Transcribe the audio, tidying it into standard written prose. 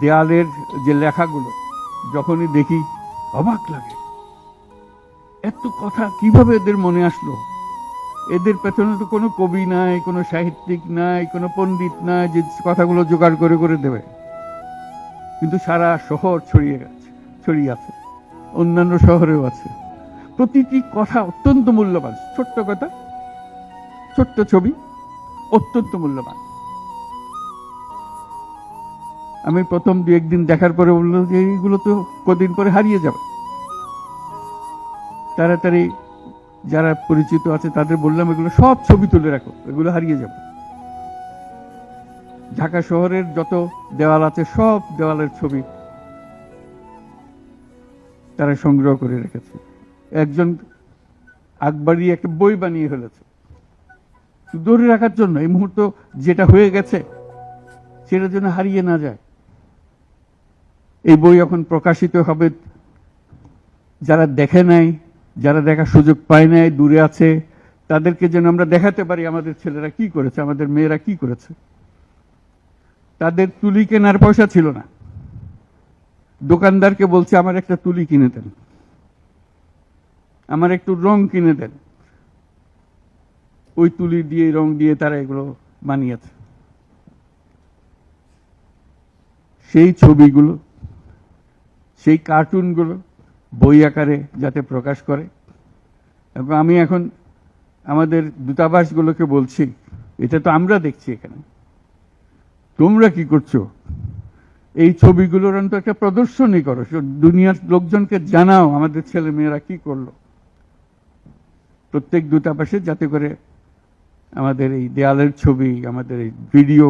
দেয়ালের যে লেখাগুলো যখনই দেখি অবাক লাগে, এত কথা কিভাবে এদের মনে আসলো। এদের পেছনে তো কোনো কবি নাই, কোনো সাহিত্যিক নাই, কোনো পণ্ডিত নাই যে কথাগুলো জোগাড় করে করে দেবে। কিন্তু সারা শহর ছড়িয়ে আছে, অন্যান্য শহরেও আছে। প্রতিটি কথা অত্যন্ত মূল্যবান, ছোট্ট কথা, ছোট্ট ছবি, অত্যন্ত মূল্যবান। আমি প্রথম দু একদিন দেখার পরে বললাম যে এইগুলো তো কদিন পরে হারিয়ে যাবে। তাড়াতাড়ি যারা পরিচিত আছে তাদের বললাম এগুলো সব ছবি তুলে রাখো, এগুলো হারিয়ে যাবে। ঢাকা শহরের যত দেওয়াল আছে সব দেওয়ালের ছবি তারা সংগ্রহ করে রেখেছে। একজন আকবরী একটা বই বানিয়ে ফেলেছে ধরে রাখার জন্য, এই মুহূর্ত যেটা হয়ে গেছে সেটার জন্য হারিয়ে না যায়। এই বই এখন প্রকাশিত হবে, যারা দেখে নাই, যারা দেখার সুযোগ পায় নাই, দূরে আছে, তাদেরকে যেন আমরা দেখাতে পারি আমাদের ছেলেরা কি করেছে, আমাদের মেয়েরা কি করেছে। তাদের তুলি কেনার পয়সা ছিল না, দোকানদারকে বলছে আমার একটা তুলি কিনে দেন, আমার একটু রং কিনে দেন। ওই তুলি দিয়ে, রং দিয়ে তারা এগুলো বানিয়েছে। সেই ছবিগুলো, সেই কার্টুনগুলো বই আকারে যাতে প্রকাশ করে। এবং আমি এখন আমাদের দূতাবাসগুলোকে বলছি, এটা তো আমরা দেখছি এখানে, তোমরা কি করছো, এই ছবিগুলোর অন্তত একটা প্রদর্শনী করো, দুনিয়ার লোকজনকে জানাও আমাদের ছেলে মেয়েরা কি করলো। প্রত্যেক দূতাবাসে যাতে করে আমাদের এই দেয়ালের ছবি, আমাদের এই ভিডিও